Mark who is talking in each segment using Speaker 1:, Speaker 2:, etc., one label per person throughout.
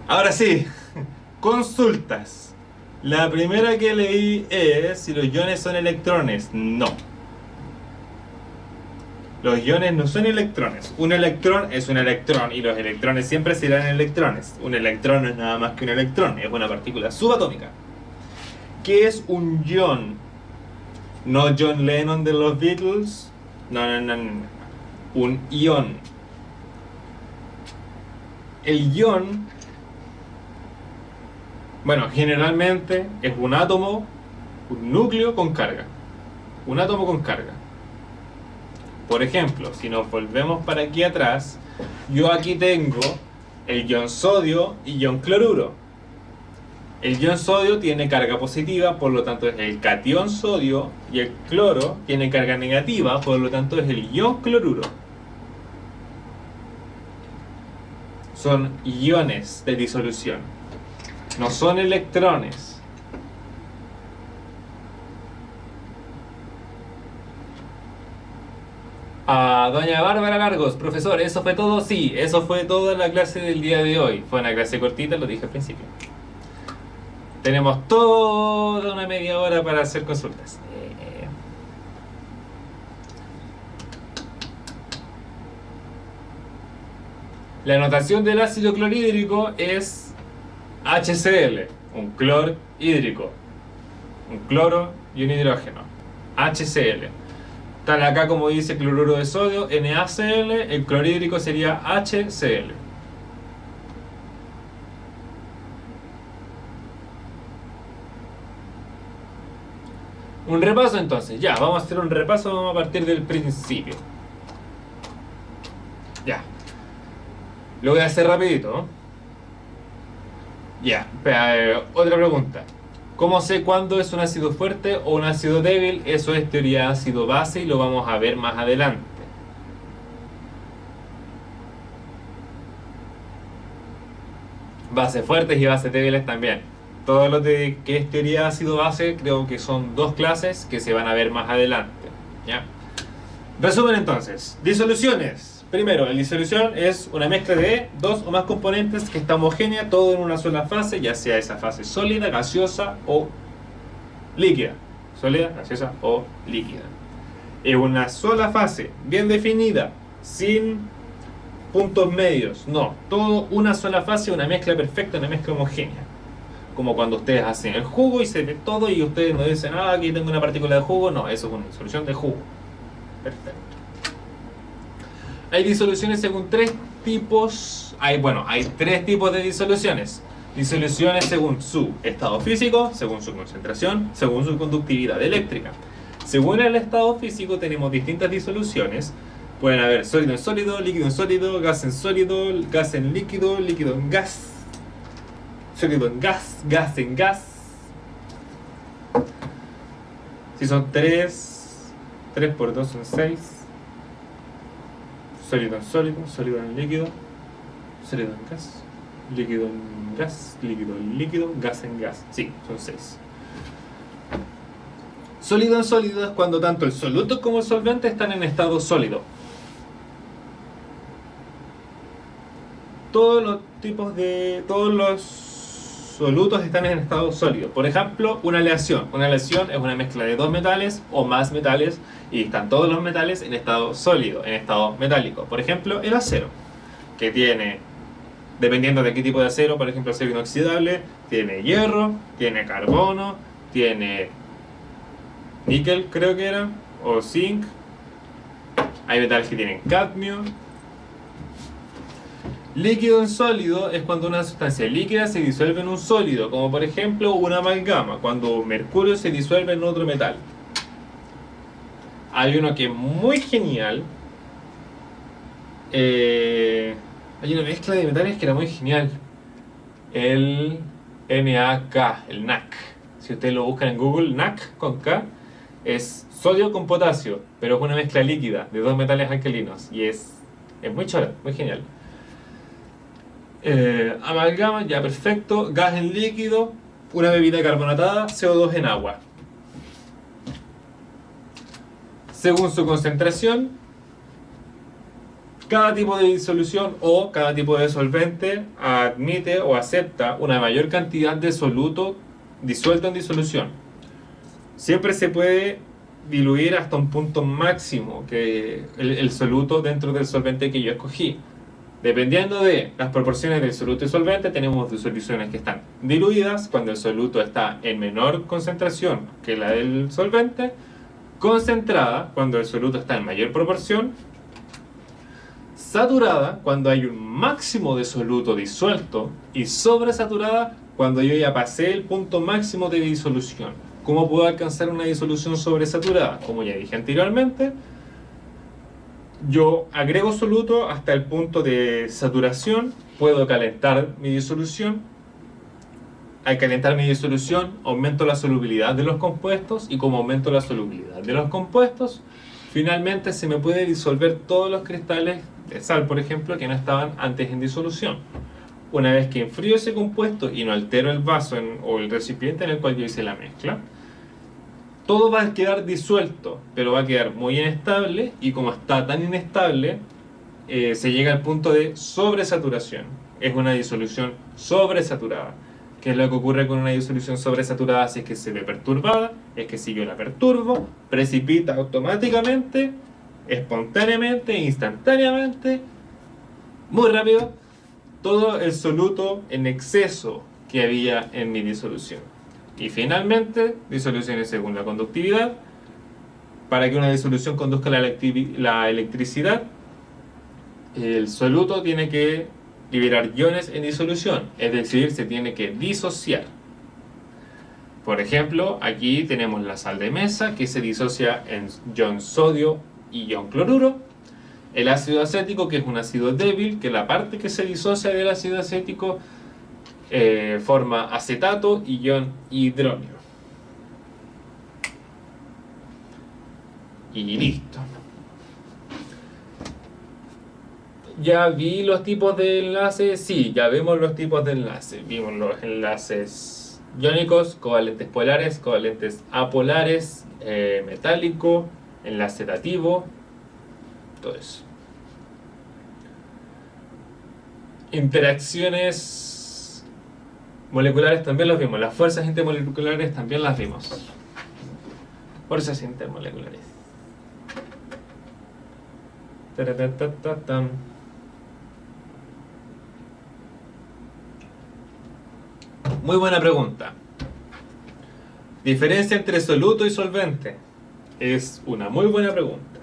Speaker 1: Ahora sí, consultas. La primera que leí es si los iones son electrones. No. Los iones no son electrones. Un electrón es un electrón y los electrones siempre serán electrones. Un electrón no es nada más que un electrón, es una partícula subatómica. ¿Qué es un ion? No John Lennon de los Beatles. No. Un ion. El ion, bueno, generalmente es un átomo, un núcleo con carga. Un átomo con carga. Por ejemplo, si nos volvemos para aquí atrás, yo aquí tengo el ion sodio y ion cloruro. El ion sodio tiene carga positiva, por lo tanto es el catión sodio, y el cloro tiene carga negativa, por lo tanto es el ion cloruro. Son iones de disolución, no son electrones. Doña Bárbara Largos, profesor, ¿eso fue todo? Sí, eso fue toda la clase del día de hoy. Fue una clase cortita, lo dije al principio. Tenemos toda una media hora para hacer consultas. La notación del ácido clorhídrico es HCl, un clor hídrico, un cloro y un hidrógeno. HCl. Tal acá como dice cloruro de sodio, NaCl, el clorhídrico sería HCl. Un repaso entonces, ya, vamos a hacer un repaso, vamos a partir del principio. Ya. Lo voy a hacer rapidito, ¿no? Ya, otra pregunta. ¿Cómo sé cuándo es un ácido fuerte o un ácido débil? Eso es teoría ácido-base y lo vamos a ver más adelante. Bases fuertes y bases débiles también. Todo lo que es teoría ácido-base creo que son dos clases que se van a ver más adelante. ¿Ya? Resumen entonces. Disoluciones. Primero, la disolución es una mezcla de dos o más componentes que está homogénea, todo en una sola fase, ya sea esa fase sólida, gaseosa o líquida. Sólida, gaseosa o líquida. Es una sola fase, bien definida, sin puntos medios. No, todo una sola fase, una mezcla perfecta, una mezcla homogénea. Como cuando ustedes hacen el jugo y se ve todo y ustedes no dicen, aquí tengo una partícula de jugo. No, eso es una disolución de jugo. Perfecto. Hay disoluciones según tres tipos. Hay tres tipos de disoluciones. Disoluciones según su estado físico, según su concentración, según su conductividad eléctrica. Según el estado físico tenemos distintas disoluciones. Pueden haber sólido en sólido, líquido en sólido, gas en sólido, gas en líquido, líquido en gas, sólido en gas, gas en gas. Si son 3 por 2 son 6. Sólido en sólido, sólido en líquido, sólido en gas, líquido en gas, líquido en líquido, gas en gas. Sí, son 6. Sólido en sólido es cuando tanto el soluto como el solvente están en estado sólido. Todos los solutos están en estado sólido. Por ejemplo, una aleación. Una aleación es una mezcla de dos metales o más metales y están todos los metales en estado sólido, en estado metálico. Por ejemplo, el acero, que tiene, dependiendo de qué tipo de acero, por ejemplo, acero inoxidable, tiene hierro, tiene carbono, tiene níquel, creo que era, o zinc. Hay metales que tienen cadmio. Líquido en sólido es cuando una sustancia líquida se disuelve en un sólido, como por ejemplo una amalgama, cuando mercurio se disuelve en otro metal. Hay uno que es muy genial. Hay una mezcla de metales que era muy genial. El NaK, el NaK. Si ustedes lo buscan en Google, NaK con K, es sodio con potasio, pero es una mezcla líquida de dos metales alcalinos. Y es muy chora, muy genial. Amalgama, ya perfecto. Gas en líquido, una bebida carbonatada, CO2 en agua. Según su concentración, cada tipo de disolución o cada tipo de solvente admite o acepta una mayor cantidad de soluto disuelto en disolución. Siempre se puede diluir hasta un punto máximo que el soluto dentro del solvente que yo escogí. Dependiendo de las proporciones del soluto y solvente, tenemos disoluciones que están diluidas cuando el soluto está en menor concentración que la del solvente, concentrada cuando el soluto está en mayor proporción, saturada cuando hay un máximo de soluto disuelto y sobresaturada cuando yo ya pasé el punto máximo de disolución. ¿Cómo puedo alcanzar una disolución sobresaturada? Como ya dije anteriormente, yo agrego soluto hasta el punto de saturación, puedo calentar mi disolución. Al calentar mi disolución, aumento la solubilidad de los compuestos y como aumento la solubilidad de los compuestos, finalmente se me puede disolver todos los cristales de sal, por ejemplo, que no estaban antes en disolución. Una vez que enfrío ese compuesto y no altero el vaso o el recipiente en el cual yo hice la mezcla, todo va a quedar disuelto, pero va a quedar muy inestable y como está tan inestable, se llega al punto de sobresaturación. Es una disolución sobresaturada. ¿Qué es lo que ocurre con una disolución sobresaturada si es que se ve perturbada? Es que si yo la perturbo, precipita automáticamente, espontáneamente, instantáneamente, muy rápido, todo el soluto en exceso que había en mi disolución. Y finalmente, disoluciones según la conductividad. Para que una disolución conduzca la electricidad, el soluto tiene que liberar iones en disolución, es decir, se tiene que disociar. Por ejemplo, aquí tenemos la sal de mesa que se disocia en ion sodio y ion cloruro. El ácido acético, que es un ácido débil, que la parte que se disocia del ácido acético forma acetato y ion hidróneo. Y listo. ¿Ya vi los tipos de enlaces? Sí, ya vemos los tipos de enlaces. Vimos los enlaces iónicos, covalentes polares, covalentes apolares, metálico, enlace dativo, todo eso. Interacciones moleculares también las vimos. Las fuerzas intermoleculares también las vimos. Fuerzas intermoleculares. Taratatatam. Muy buena pregunta. Diferencia entre soluto y solvente. Es una muy buena pregunta.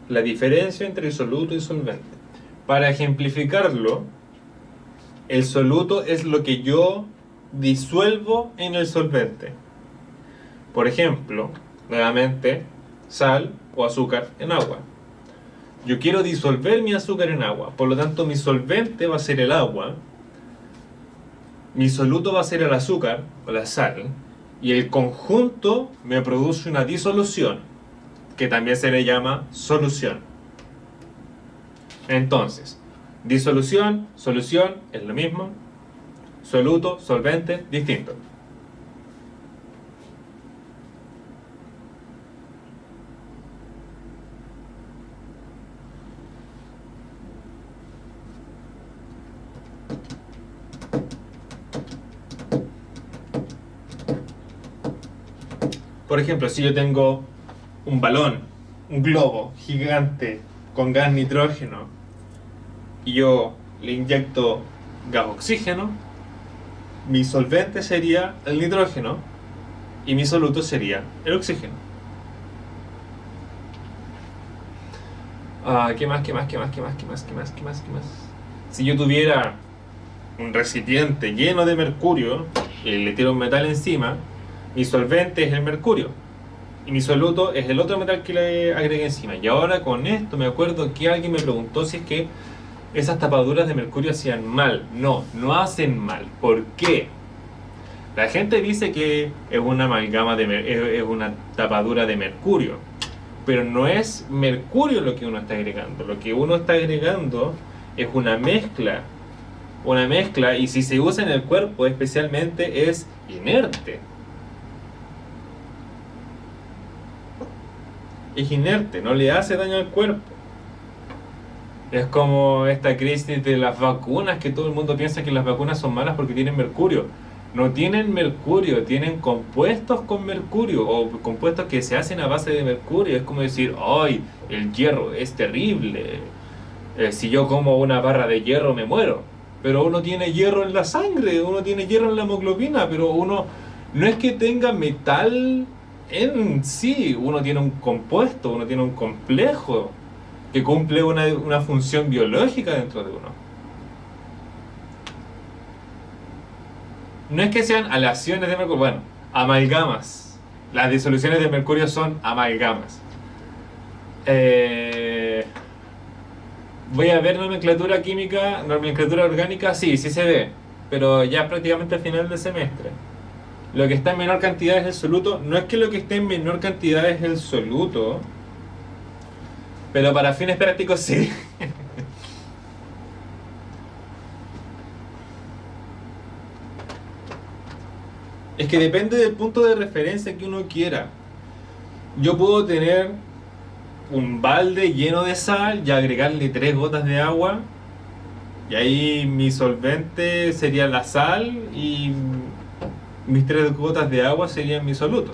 Speaker 1: La diferencia entre soluto y solvente. Para ejemplificarlo, el soluto es lo que yo disuelvo en el solvente. Por ejemplo, nuevamente, sal o azúcar en agua. Yo quiero disolver mi azúcar en agua, por lo tanto mi solvente va a ser el agua, mi soluto va a ser el azúcar o la sal, y el conjunto me produce una disolución, que también se le llama solución. Entonces, disolución, solución es lo mismo, soluto, solvente, distinto. Por ejemplo, si yo tengo un balón, un globo gigante con gas nitrógeno y yo le inyecto gas oxígeno, mi solvente sería el nitrógeno y mi soluto sería el oxígeno. ¿Qué más? Si yo tuviera un recipiente lleno de mercurio y le tiro un metal encima, mi solvente es el mercurio y mi soluto es el otro metal que le agregué encima. Y ahora con esto me acuerdo que alguien me preguntó si es que esas tapaduras de mercurio hacían mal. No, no hacen mal. ¿Por qué? La gente dice que es una amalgama es una tapadura de mercurio, pero no es mercurio lo que uno está agregando. Lo que uno está agregando es una mezcla una mezcla, y si se usa en el cuerpo especialmente es inerte. Es inerte, no le hace daño al cuerpo. Es como esta crisis de las vacunas, que todo el mundo piensa que las vacunas son malas porque tienen mercurio. No tienen mercurio, tienen compuestos con mercurio o compuestos que se hacen a base de mercurio. Es como decir, ¡ay, el hierro es terrible! Si yo como una barra de hierro me muero. Pero uno tiene hierro en la sangre, uno tiene hierro en la hemoglobina, pero uno no es que tenga metal en sí, uno tiene un compuesto, uno tiene un complejo que cumple una función biológica dentro de uno. No es que sean aleaciones de mercurio, bueno, amalgamas. Las disoluciones de mercurio son amalgamas. Voy a ver nomenclatura química, nomenclatura orgánica, sí se ve, pero ya prácticamente al final del semestre. Lo que está en menor cantidad es el soluto. No es que lo que esté en menor cantidad es el soluto, pero para fines prácticos sí. Es que depende del punto de referencia que uno quiera. Yo puedo tener un balde lleno de sal y agregarle 3 gotas de agua, y ahí mi solvente sería la sal y mis 3 gotas de agua serían mi soluto.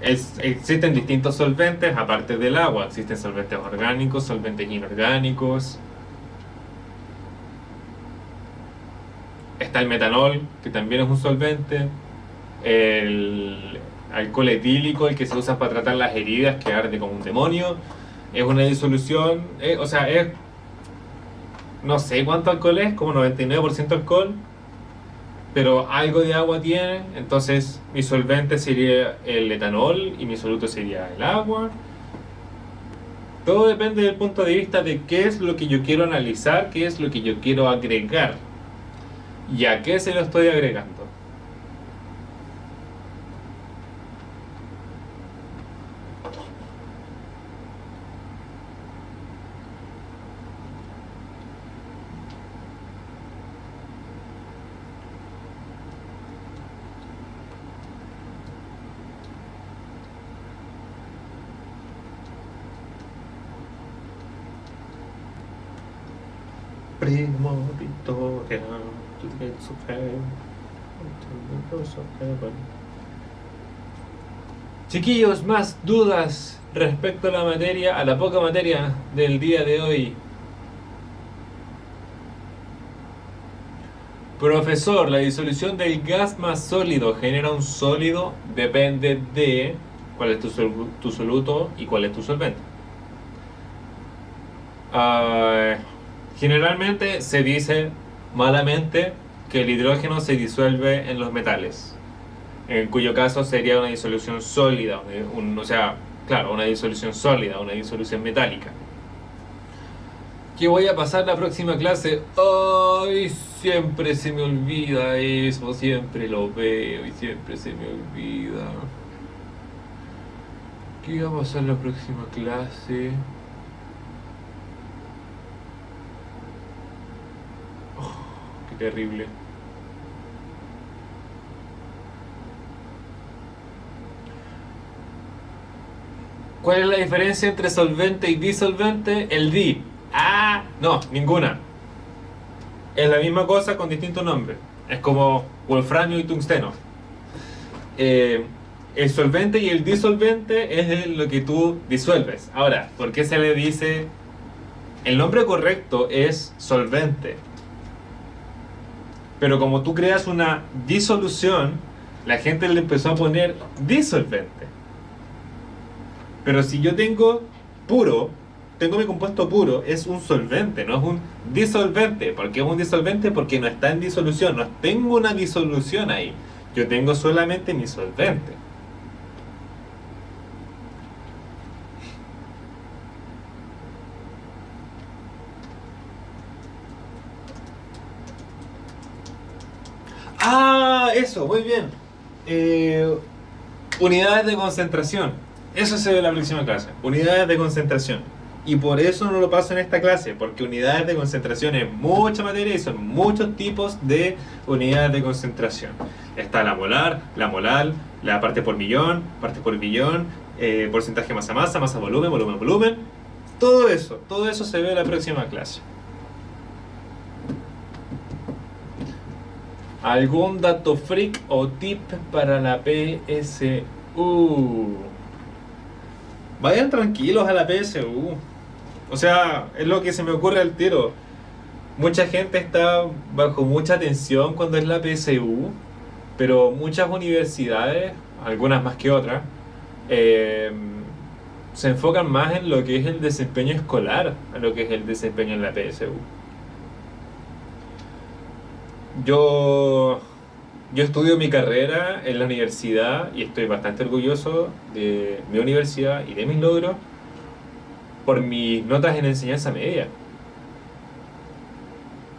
Speaker 1: Existen distintos solventes aparte del agua. Existen solventes orgánicos, solventes inorgánicos. Está el metanol, que también es un solvente. El alcohol etílico, el que se usa para tratar las heridas, que arde como un demonio. Es una disolución, no sé cuánto alcohol es, como 99% alcohol, pero algo de agua tiene. Entonces mi solvente sería el etanol y mi soluto sería el agua. Todo depende del punto de vista de qué es lo que yo quiero analizar, qué es lo que yo quiero agregar y a qué se lo estoy agregando. Primo Victoria, to get so fair, to so heaven. Chiquillos, más dudas respecto a la materia, a la poca materia del día de hoy. Profesor, la disolución del gas más sólido genera un sólido, depende de cuál es tu soluto y cuál es tu solvente. Generalmente se dice malamente que el hidrógeno se disuelve en los metales, en cuyo caso sería una disolución sólida, una disolución sólida, una disolución metálica. ¿Qué voy a pasar la próxima clase? ¡Ay! Siempre se me olvida eso, siempre lo veo y siempre se me olvida. ¿Qué va a pasar la próxima clase? Qué terrible. ¿Cuál es la diferencia entre solvente y disolvente? El di. Ah, no, ninguna. Es la misma cosa con distinto nombre. Es como wolframio y tungsteno. El solvente y el disolvente es lo que tú disuelves. Ahora, ¿por qué se le dice? El nombre correcto es solvente. Pero como tú creas una disolución, la gente le empezó a poner disolvente. Pero si yo tengo mi compuesto puro, es un solvente, no es un disolvente. ¿Por qué es un disolvente? Porque no está en disolución, no tengo una disolución ahí. Yo tengo solamente mi solvente. Ah, eso, muy bien. Unidades de concentración. Eso se ve en la próxima clase. Unidades de concentración. Y por eso no lo paso en esta clase, porque unidades de concentración es mucha materia y son muchos tipos de unidades de concentración. Está la molar, la molal, la parte por millón, porcentaje masa-masa, masa-volumen, volumen-volumen. Todo eso se ve en la próxima clase. ¿Algún dato freak o tip para la PSU? Vayan tranquilos a la PSU. O sea, es lo que se me ocurre al tiro. Mucha gente está bajo mucha tensión cuando es la PSU, pero muchas universidades, algunas más que otras, se enfocan más en lo que es el desempeño escolar, a lo que es el desempeño en la PSU. Yo estudio mi carrera en la universidad y estoy bastante orgulloso de mi universidad y de mis logros por mis notas en enseñanza media.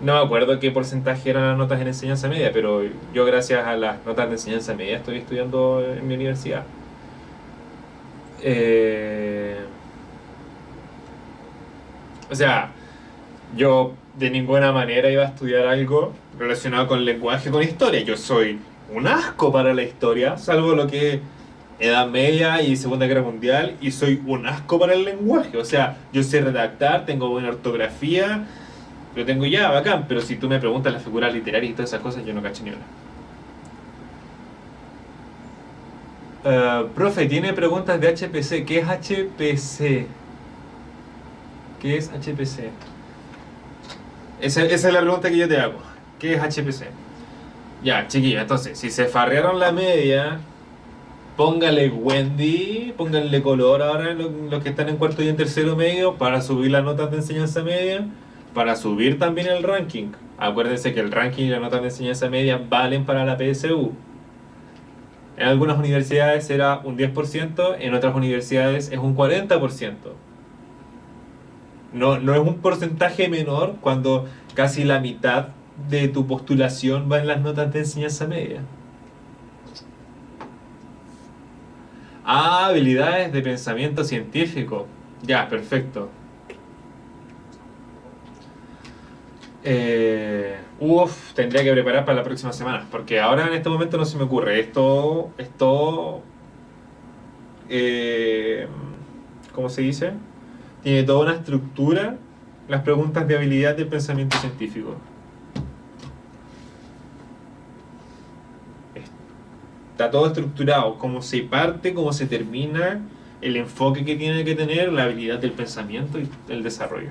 Speaker 1: No me acuerdo qué porcentaje eran las notas en enseñanza media, pero yo gracias a las notas de enseñanza media estoy estudiando en mi universidad. O sea, yo de ninguna manera iba a estudiar algo relacionado con lenguaje, con historia. Yo soy un asco para la historia, salvo lo que Edad Media y Segunda Guerra Mundial, y soy un asco para el lenguaje. O sea, yo sé redactar, tengo buena ortografía, lo tengo ya, bacán, pero si tú me preguntas las figuras literarias y todas esas cosas, yo no cacho ni una. Profe, tiene preguntas de HPC. ¿Qué es HPC? ¿Qué es HPC? Esa es la pregunta que yo te hago. ¿Qué es HPC? Ya, chiquillos, entonces, si se farrearon la media, póngale Wendy, pónganle color ahora los que están en cuarto y en tercero medio para subir las notas de enseñanza media, para subir también el ranking. Acuérdense que el ranking y las notas de enseñanza media valen para la PSU. En algunas universidades será un 10%, en otras universidades es un 40%. No es un porcentaje menor cuando casi la mitad de tu postulación va en las notas de enseñanza media. Habilidades de pensamiento científico. Ya, perfecto. Tendría que preparar para la próxima semana, porque ahora en este momento no se me ocurre. Esto, ¿cómo se dice? Tiene toda una estructura, las preguntas de habilidad del pensamiento científico. Está todo estructurado, cómo se parte, cómo se termina, el enfoque que tiene que tener, la habilidad del pensamiento y el desarrollo.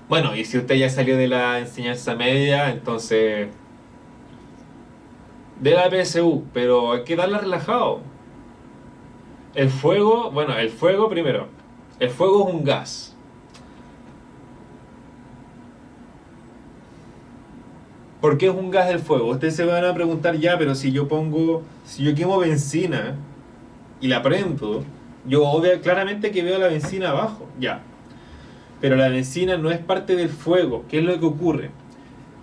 Speaker 1: Bueno, y si usted ya salió de la enseñanza media, entonces de la PSU, pero hay que darla relajado. El fuego, bueno, el fuego primero. El fuego es un gas. ¿Por qué es un gas el fuego? Ustedes se van a preguntar, ya, pero si yo quemo benzina y la prendo, yo veo claramente que veo la benzina abajo, ya. Pero la benzina no es parte del fuego. ¿Qué es lo que ocurre?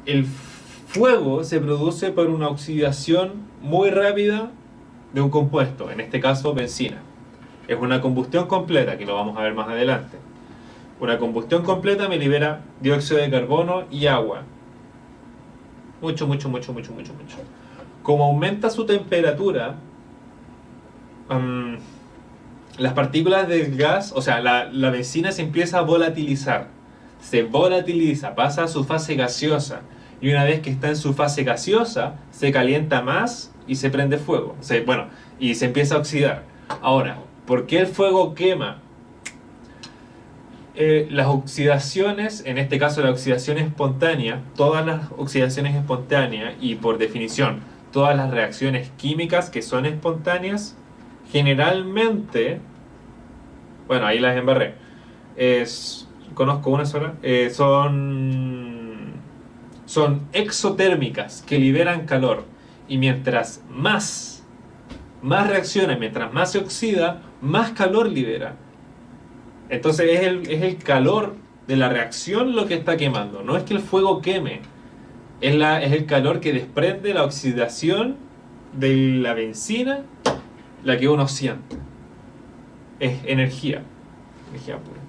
Speaker 1: El fuego se produce por una oxidación muy rápida de un compuesto, en este caso benzina. Es una combustión completa, que lo vamos a ver más adelante. Una combustión completa me libera dióxido de carbono y agua. Mucho. Como aumenta su temperatura, las partículas del gas, o sea, la benzina se empieza a volatilizar. Se volatiliza, pasa a su fase gaseosa. Y una vez que está en su fase gaseosa, se calienta más y se prende fuego. Y se empieza a oxidar. Ahora, ¿por qué el fuego quema? Las oxidaciones, en este caso la oxidación espontánea, todas las oxidaciones espontáneas y por definición todas las reacciones químicas que son espontáneas, generalmente, bueno, ahí las embarré, conozco una sola, son exotérmicas que liberan calor y mientras más reacciona, mientras más se oxida, más calor libera. Entonces es el calor de la reacción lo que está quemando, no es que el fuego queme. Es el calor que desprende la oxidación de la benzina, la que uno siente. Es energía. Energía pura.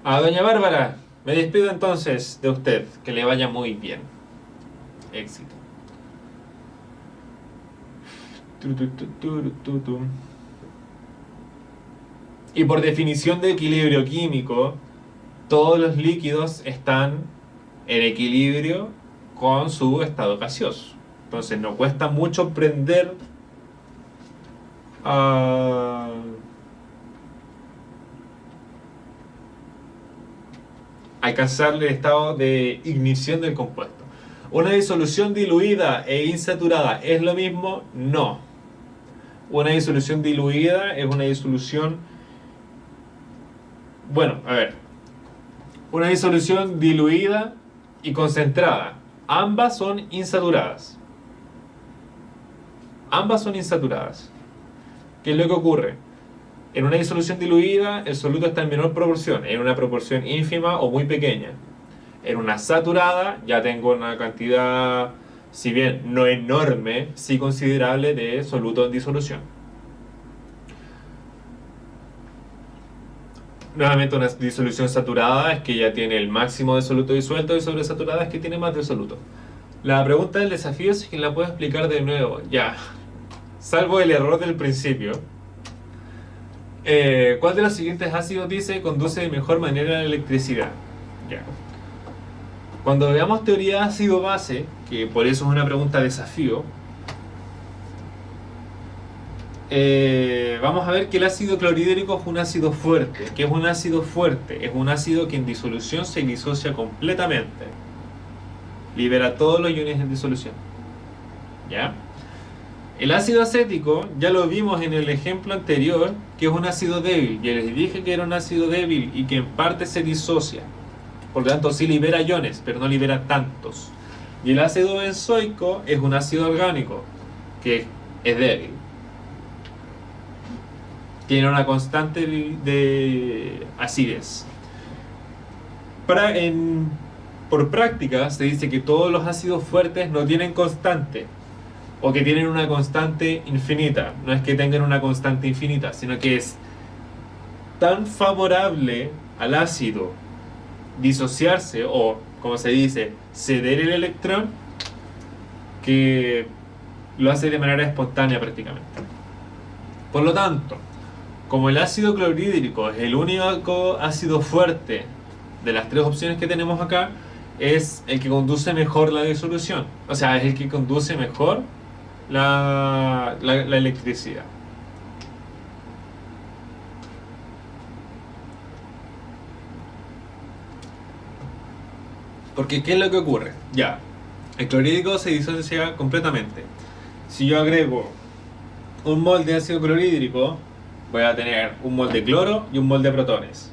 Speaker 1: A doña Bárbara, me despido entonces de usted. Que le vaya muy bien. Éxito. Y por definición de equilibrio químico, todos los líquidos están en equilibrio con su estado gaseoso. Entonces no cuesta mucho prender a alcanzar el estado de ignición del compuesto. ¿Una disolución diluida e insaturada es lo mismo? No. Una disolución diluida es una disolución... Bueno, a ver. Una disolución diluida y concentrada. Ambas son insaturadas. Ambas son insaturadas. ¿Qué es lo que ocurre? En una disolución diluida, el soluto está en menor proporción, en una proporción ínfima o muy pequeña. En una saturada, ya tengo una cantidad, si bien no enorme, sí considerable de soluto en disolución. Nuevamente, una disolución saturada es que ya tiene el máximo de soluto disuelto, y sobresaturada es que tiene más de soluto. La pregunta del desafío es que la puedo explicar de nuevo, ya. Salvo el error del principio. ¿Cuál de los siguientes ácidos dice conduce de mejor manera la electricidad? Ya. Cuando veamos teoría ácido-base, que por eso es una pregunta desafío, vamos a ver que el ácido clorhídrico es un ácido fuerte. ¿Qué es un ácido fuerte? Es un ácido que en disolución se disocia completamente. Libera todos los iones en disolución. ¿Ya? El ácido acético, ya lo vimos en el ejemplo anterior, que es un ácido débil. Ya les dije que era un ácido débil y que en parte se disocia. Por lo tanto, sí libera iones, pero no libera tantos. Y el ácido benzoico es un ácido orgánico, que es débil. Tiene una constante de acidez. Por práctica, se dice que todos los ácidos fuertes no tienen constante, o que tienen una constante infinita. No es que tengan una constante infinita, sino que es tan favorable al ácido disociarse, o como se dice, ceder el electrón, que lo hace de manera espontánea prácticamente. Por lo tanto, como el ácido clorhídrico es el único ácido fuerte de las tres opciones que tenemos acá, es el que conduce mejor la disolución. O sea, es el que conduce mejor la electricidad. Porque, ¿qué es lo que ocurre? Ya, el clorhídrico se disocia completamente. Si yo agrego un mol de ácido clorhídrico, voy a tener un mol de cloro y un mol de protones.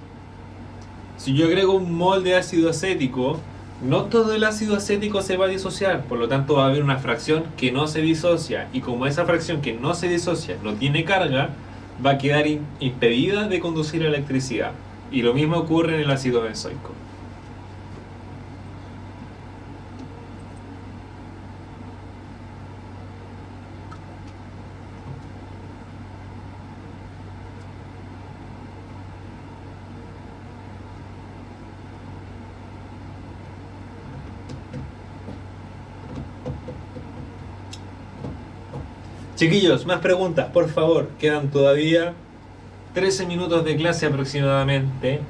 Speaker 1: Si yo agrego un mol de ácido acético, no todo el ácido acético se va a disociar, por lo tanto va a haber una fracción que no se disocia, y como esa fracción que no se disocia no tiene carga, va a quedar impedida de conducir electricidad. Y lo mismo ocurre en el ácido benzoico. Chiquillos, más preguntas, por favor. Quedan todavía 13 minutos de clase aproximadamente.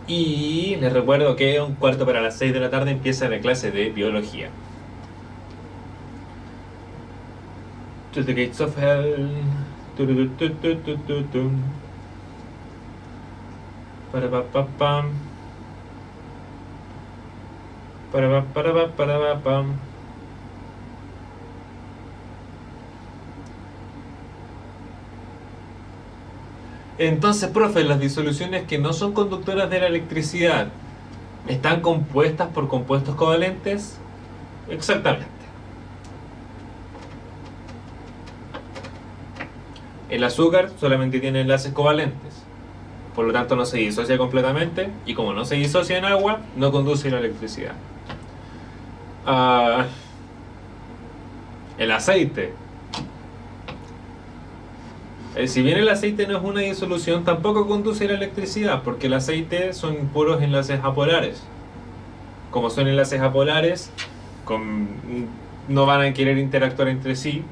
Speaker 1: Y les recuerdo que a 6:15 de la tarde empieza la clase de biología. To the gates of hell. Para pa pa pam. Para pa pam. Entonces, profe, las disoluciones que no son conductoras de la electricidad ¿están compuestas por compuestos covalentes? Exactamente. El azúcar solamente tiene enlaces covalentes. Por lo tanto no se disocia completamente y como no se disocia en agua, no conduce a la electricidad. Ah, el aceite. Si bien el aceite no es una disolución, tampoco conduce a la electricidad, porque el aceite son puros enlaces apolares. Como son enlaces apolares, no van a querer interactuar entre sí.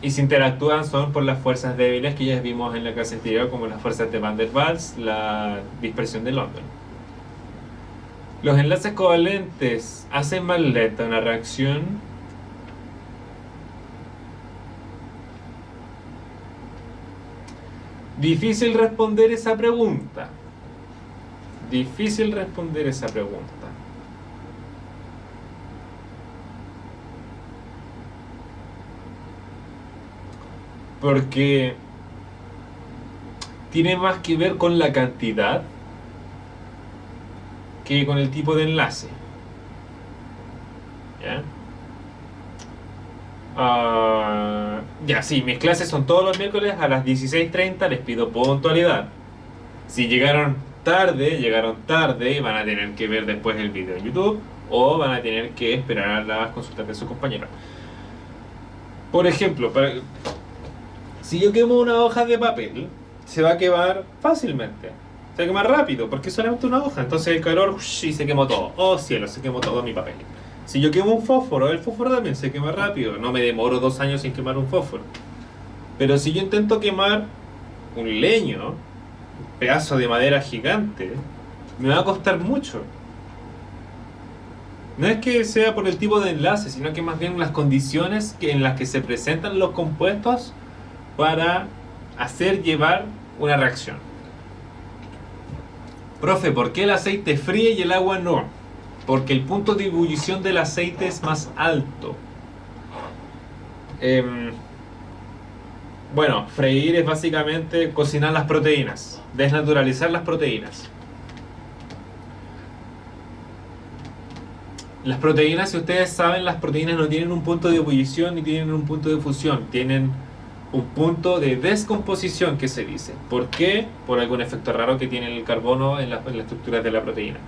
Speaker 1: Y si interactúan son por las fuerzas débiles que ya vimos en la clase anterior, como las fuerzas de Van der Waals, la dispersión de London. Los enlaces covalentes hacen más lenta una reacción. Difícil responder esa pregunta. Difícil responder esa pregunta. Porque tiene más que ver con la cantidad que con el tipo de enlace. ¿Ya? Ya, sí, mis clases son todos los miércoles a las 16:30, les pido puntualidad. Si llegaron tarde y van a tener que ver después el video en YouTube o van a tener que esperar a las consultas de su compañero. Por ejemplo, si yo quemo una hoja de papel, se va a quemar fácilmente. Se va a quemar rápido, porque es solamente una hoja. Entonces el calor y se quemó todo. Oh cielo, se quemó todo mi papel. Si yo quemo un fósforo, el fósforo también se quema rápido. No me demoro 2 años sin quemar un fósforo. Pero si yo intento quemar un leño, un pedazo de madera gigante, me va a costar mucho. No es que sea por el tipo de enlace, sino que más bien las condiciones en las que se presentan los compuestos para hacer llevar una reacción. Profe, ¿por qué el aceite fríe y el agua no? Porque el punto de ebullición del aceite es más alto. Bueno, freír es básicamente cocinar las proteínas, desnaturalizar las proteínas. Las proteínas, si ustedes saben, las proteínas no tienen un punto de ebullición ni tienen un punto de fusión, tienen un punto de descomposición que se dice. ¿Por qué? Por algún efecto raro que tiene el carbono en las estructuras de la proteína.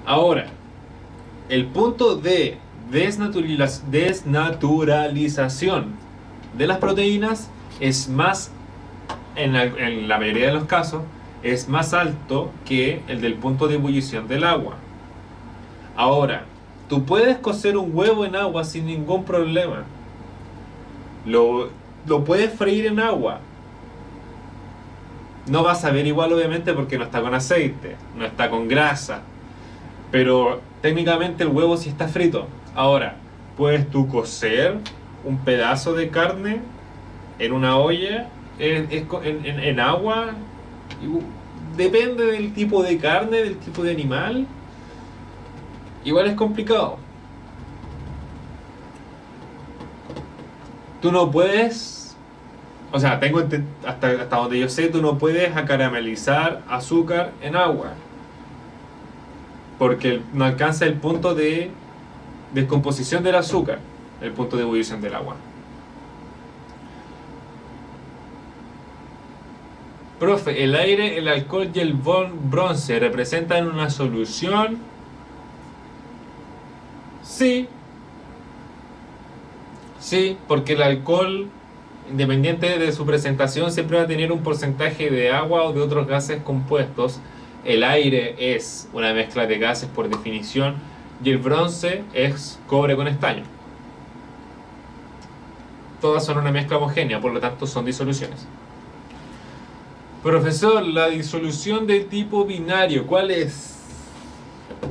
Speaker 1: Ahora, el punto de desnaturalización de las proteínas es más, en la mayoría de los casos, es más alto que el del punto de ebullición del agua. Ahora, tú puedes cocer un huevo en agua sin ningún problema. Lo puedes freír en agua. No vas a ver igual obviamente porque no está con aceite, no está con grasa. Pero técnicamente el huevo sí está frito. Ahora, puedes tú cocer un pedazo de carne en una olla, en agua. Depende del tipo de carne, del tipo de animal. Igual es complicado. Tú no puedes, o sea, hasta donde yo sé, tú no puedes acaramelizar azúcar en agua. Porque no alcanza el punto de descomposición del azúcar, el punto de ebullición del agua. Profe, ¿el aire, el alcohol y el bronce representan una solución? Sí. Sí, porque el alcohol, independiente de su presentación, siempre va a tener un porcentaje de agua o de otros gases compuestos. El aire es una mezcla de gases por definición y el bronce es cobre con estaño. Todas son una mezcla homogénea, por lo tanto son disoluciones. Profesor, la disolución de tipo binario, ¿cuál es?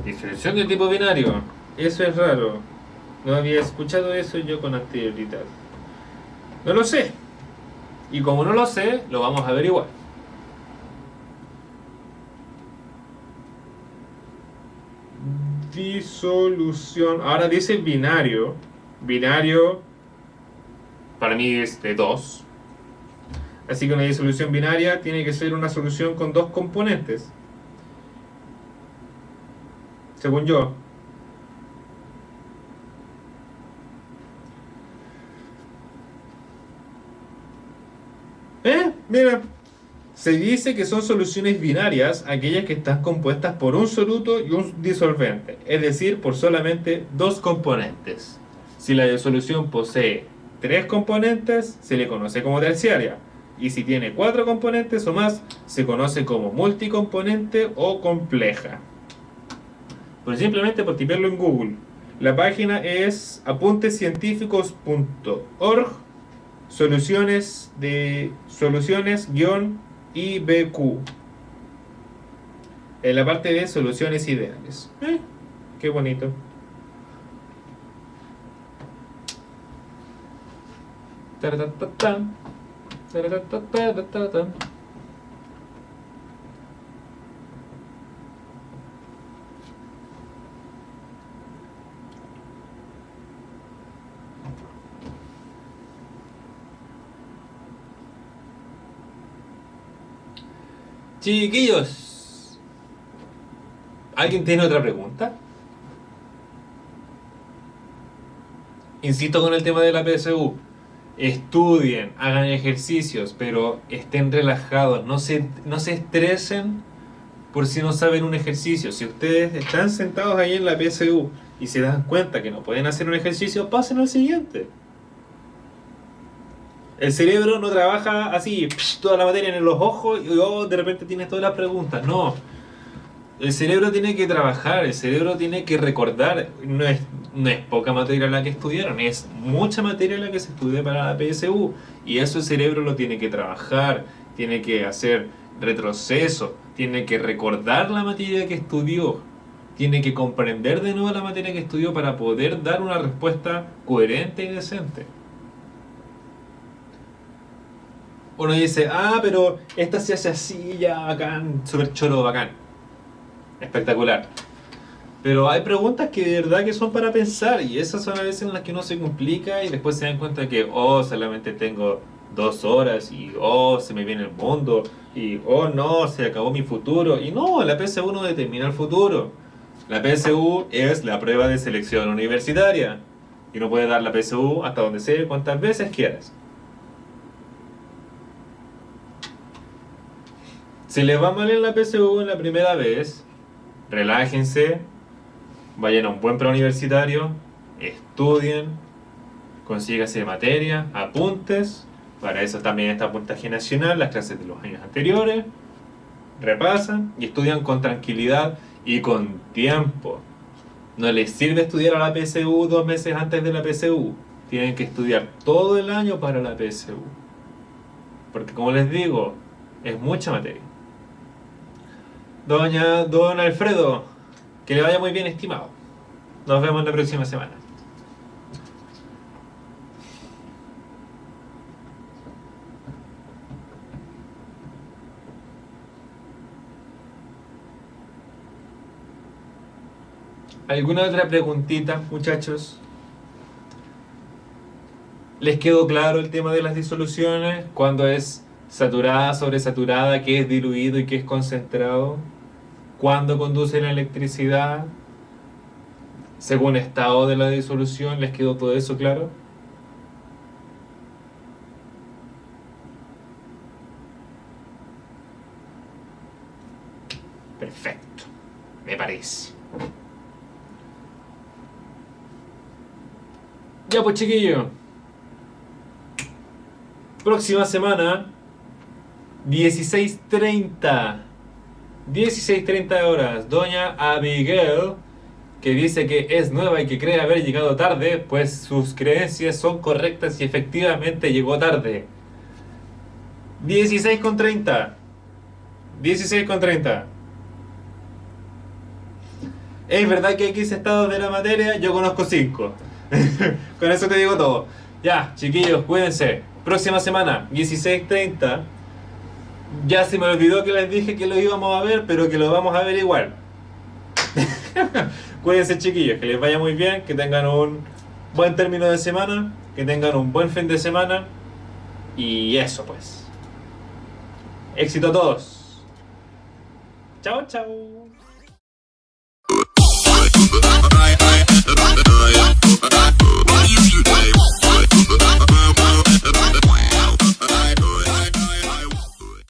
Speaker 1: Disolución de tipo binario, eso es raro. No había escuchado eso yo con anterioridad. No lo sé. Y como no lo sé, lo vamos a averiguar. Disolución. Ahora dice binario. Binario para mí es de 2. Así que una disolución binaria tiene que ser una solución con 2 componentes. Según yo. Mira. Se dice que son soluciones binarias aquellas que están compuestas por un soluto y un disolvente, es decir, por solamente dos componentes. Si la solución posee tres componentes, se le conoce como terciaria. Y si tiene cuatro componentes o más, se conoce como multicomponente o compleja. Pues simplemente por tipearlo en Google. La página es apuntescientificos.org soluciones-IBQ. En la parte de soluciones ideales. Qué bonito. Chiquillos, ¿alguien tiene otra pregunta? Insisto con el tema de la PSU. Estudien, hagan ejercicios, pero estén relajados, no se estresen por si no saben un ejercicio. Si ustedes están sentados ahí en la PSU y se dan cuenta que no pueden hacer un ejercicio, pasen al siguiente. El cerebro no trabaja así, toda la materia en los ojos y de repente tienes todas las preguntas. No. El cerebro tiene que trabajar, el cerebro tiene que recordar. No es poca materia la que estudiaron, es mucha materia la que se estudia para la PSU. Y eso el cerebro lo tiene que trabajar, tiene que hacer retroceso, tiene que recordar la materia que estudió, tiene que comprender de nuevo la materia que estudió para poder dar una respuesta coherente y decente. Uno dice, pero esta se hace así, ya bacán, súper choro, bacán. Espectacular. Pero hay preguntas que de verdad que son para pensar y esas son a veces en las que uno se complica y después se dan cuenta que, solamente tengo 2 horas y, se me viene el mundo y, no, se acabó mi futuro. Y no, la PSU no determina el futuro. La PSU es la prueba de selección universitaria y uno puede dar la PSU hasta donde sea, cuantas veces quieras. Si les va mal en la PSU en la primera vez, relájense, vayan a un buen preuniversitario, estudien, consíganse materia, apuntes, para eso también está puntaje nacional, las clases de los años anteriores, repasan y estudian con tranquilidad y con tiempo. No les sirve estudiar a la PSU 2 meses antes de la PSU, tienen que estudiar todo el año para la PSU, porque como les digo, es mucha materia. Don Alfredo, que le vaya muy bien, estimado. Nos vemos la próxima semana. ¿Alguna otra preguntita, muchachos? ¿Les quedó claro el tema de las disoluciones? ¿Cuándo es saturada, sobresaturada? ¿Qué es diluido y qué es concentrado? ¿Cuándo conduce la electricidad? Según estado de la disolución, ¿les quedó todo eso claro? Perfecto, me parece. Ya pues, chiquillo. Próxima semana, 16:30 horas, doña Abigail, que dice que es nueva y que cree haber llegado tarde, pues sus creencias son correctas y efectivamente llegó tarde. 16:30. Es verdad que hay 15 estados de la materia, yo conozco 5. Con eso te digo todo. Ya, chiquillos, cuídense. Próxima semana, 16:30. Ya se me olvidó que les dije que lo íbamos a ver, pero que lo vamos a ver igual. Cuídense, chiquillos, que les vaya muy bien, que tengan un buen término de semana, que tengan un buen fin de semana. Y eso pues. Éxito a todos. Chao, chao.